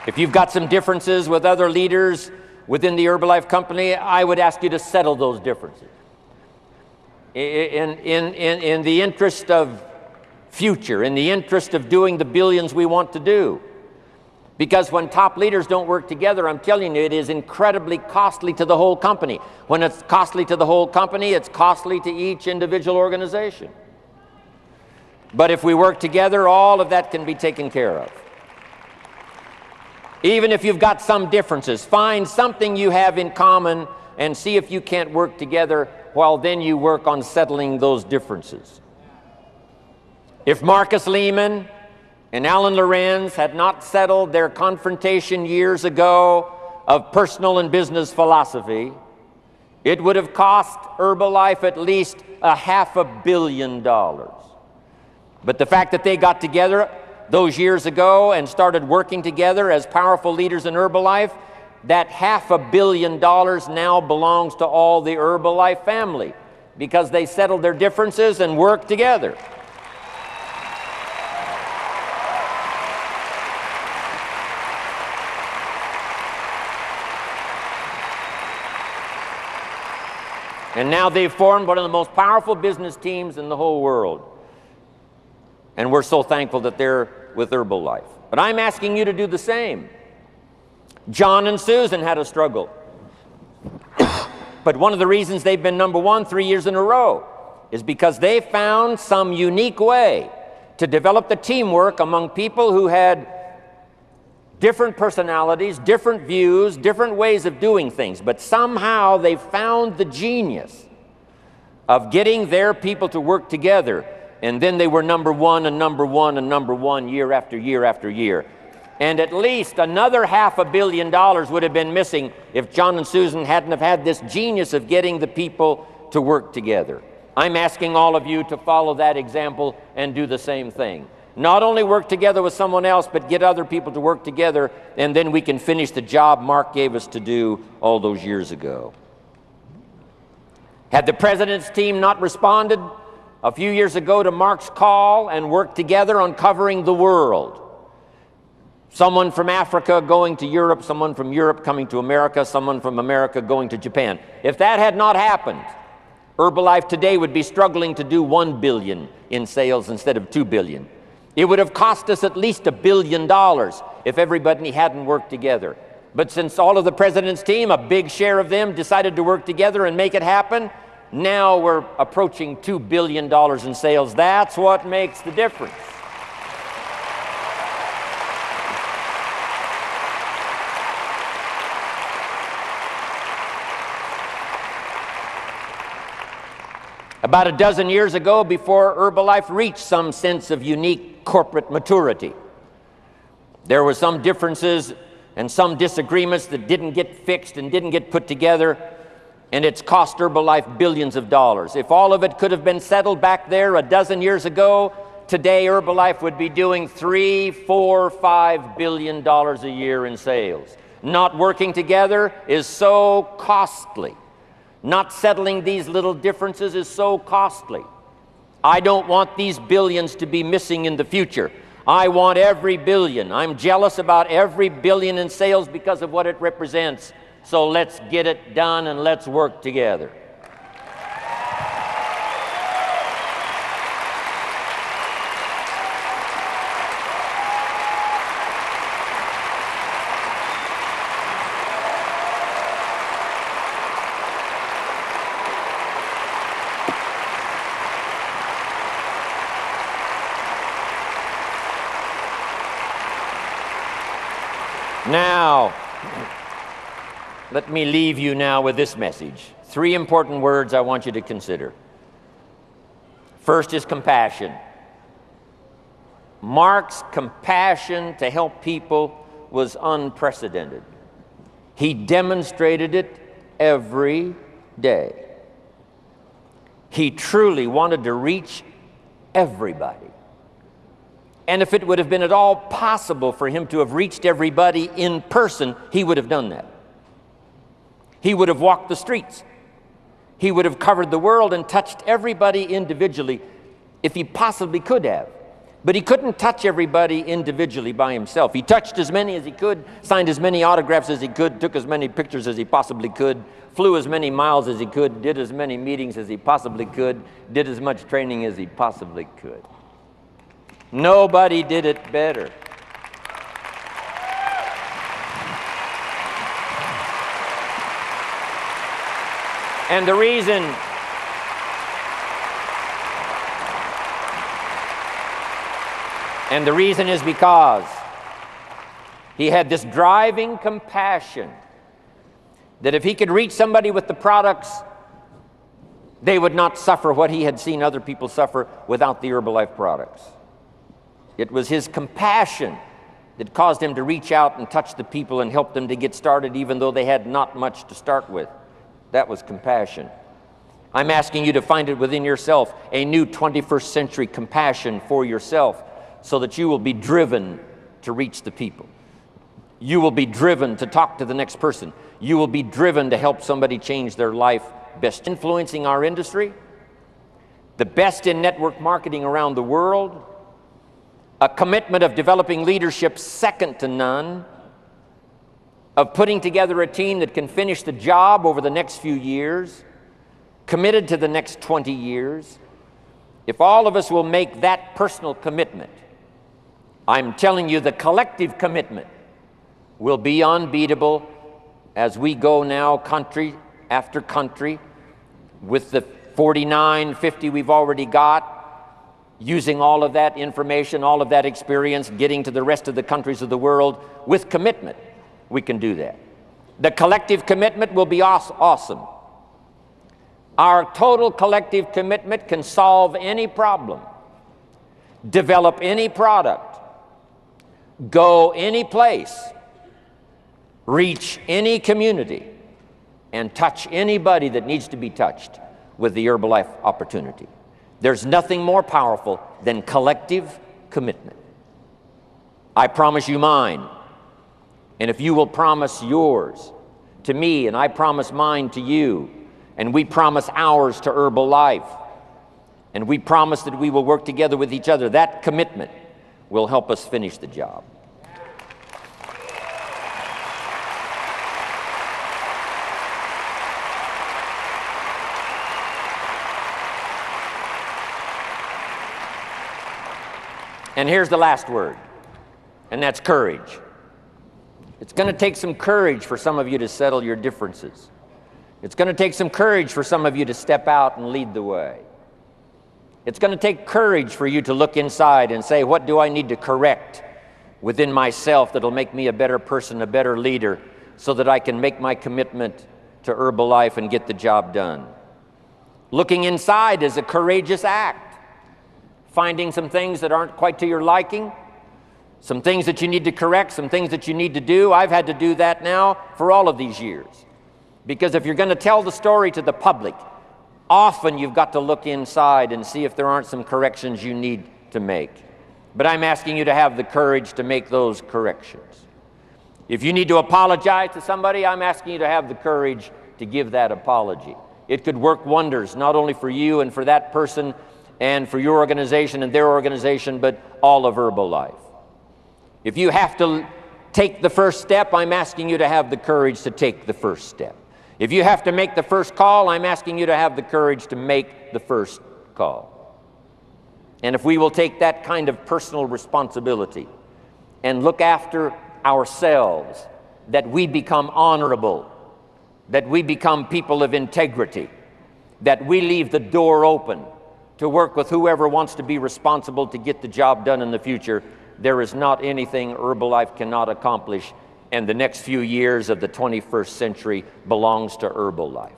If you've got some differences with other leaders within the Herbalife company, I would ask you to settle those differences. In the interest of future, in the interest of doing the billions we want to do. Because when top leaders don't work together, I'm telling you, it is incredibly costly to the whole company. When it's costly to the whole company, it's costly to each individual organization. But if we work together, all of that can be taken care of. Even if you've got some differences, find something you have in common and see if you can't work together, while then you work on settling those differences. If Marcus Lehman and Alan Lorenz had not settled their confrontation years ago of personal and business philosophy, it would have cost Herbalife at least $500 million. But the fact that they got together those years ago and started working together as powerful leaders in Herbalife, that $500 million now belongs to all the Herbalife family because they settled their differences and worked together. And now they've formed one of the most powerful business teams in the whole world. And we're so thankful that they're with Herbalife. But I'm asking you to do the same. John and Susan had a struggle. But one of the reasons they've been number one 3 years in a row is because they found some unique way to develop the teamwork among people who had different personalities, different views, different ways of doing things, but somehow they found the genius of getting their people to work together, and then they were number one and number one and number one year after year after year. And at least another $500 million would have been missing if John and Susan hadn't have had this genius of getting the people to work together. I'm asking all of you to follow that example and do the same thing. Not only work together with someone else, but get other people to work together, and then we can finish the job Mark gave us to do all those years ago. Had the president's team not responded a few years ago to Mark's call and worked together on covering the world, someone from Africa going to Europe, someone from Europe coming to America, someone from America going to Japan. If that had not happened, Herbalife today would be struggling to do $1 billion in sales instead of $2 billion. It would have cost us at least $1 billion if everybody hadn't worked together. But since all of the president's team, a big share of them, decided to work together and make it happen, now we're approaching $2 billion in sales. That's what makes the difference. About a dozen years ago, before Herbalife reached some sense of unique corporate maturity, there were some differences and some disagreements that didn't get fixed and didn't get put together, and it's cost Herbalife billions of dollars. If all of it could have been settled back there a dozen years ago, today Herbalife would be doing $3, $4, $5 billion a year in sales. Not working together is so costly. Not settling these little differences is so costly. I don't want these billions to be missing in the future. I want every billion. I'm jealous about every billion in sales because of what it represents. So let's get it done and let's work together. Now, let me leave you now with this message. 3 important words I want you to consider. First is compassion. Mark's compassion to help people was unprecedented. He demonstrated it every day. He truly wanted to reach everybody. And if it would have been at all possible for him to have reached everybody in person, he would have done that. He would have walked the streets. He would have covered the world and touched everybody individually if he possibly could have. But he couldn't touch everybody individually by himself. He touched as many as he could, signed as many autographs as he could, took as many pictures as he possibly could, flew as many miles as he could, did as many meetings as he possibly could, did as much training as he possibly could. Nobody did it better. And the reason is because he had this driving compassion that if he could reach somebody with the products, they would not suffer what he had seen other people suffer without the Herbalife products. It was his compassion that caused him to reach out and touch the people and help them to get started even though they had not much to start with. That was compassion. I'm asking you to find it within yourself, a new 21st century compassion for yourself, so that you will be driven to reach the people. You will be driven to talk to the next person. You will be driven to help somebody change their life, best influencing our industry, the best in network marketing around the world, a commitment of developing leadership second to none, of putting together a team that can finish the job over the next few years, committed to the next 20 years. If all of us will make that personal commitment, I'm telling you the collective commitment will be unbeatable as we go now country after country with the 49, 50 we've already got, using all of that information, all of that experience, getting to the rest of the countries of the world with commitment. We can do that. The collective commitment will be awesome. Our total collective commitment can solve any problem, develop any product, go any place, reach any community, and touch anybody that needs to be touched with the Herbalife opportunity. There's nothing more powerful than collective commitment. I promise you mine. And if you will promise yours to me, and I promise mine to you, and we promise ours to Herbalife, and we promise that we will work together with each other, that commitment will help us finish the job. And here's the last word, and that's courage. It's going to take some courage for some of you to settle your differences. It's going to take some courage for some of you to step out and lead the way. It's going to take courage for you to look inside and say, what do I need to correct within myself that'll make me a better person, a better leader, so that I can make my commitment to Herbalife and get the job done. Looking inside is a courageous act. Finding some things that aren't quite to your liking, some things that you need to correct, some things that you need to do. I've had to do that now for all of these years. Because if you're going to tell the story to the public, often you've got to look inside and see if there aren't some corrections you need to make. But I'm asking you to have the courage to make those corrections. If you need to apologize to somebody, I'm asking you to have the courage to give that apology. It could work wonders, not only for you and for that person and for your organization and their organization, but all of Herbalife. If you have to take the first step, I'm asking you to have the courage to take the first step. If you have to make the first call, I'm asking you to have the courage to make the first call. And if we will take that kind of personal responsibility and look after ourselves, that we become honorable, that we become people of integrity, that we leave the door open to work with whoever wants to be responsible to get the job done in the future, there is not anything Herbalife cannot accomplish, and the next few years of the 21st century belongs to Herbalife.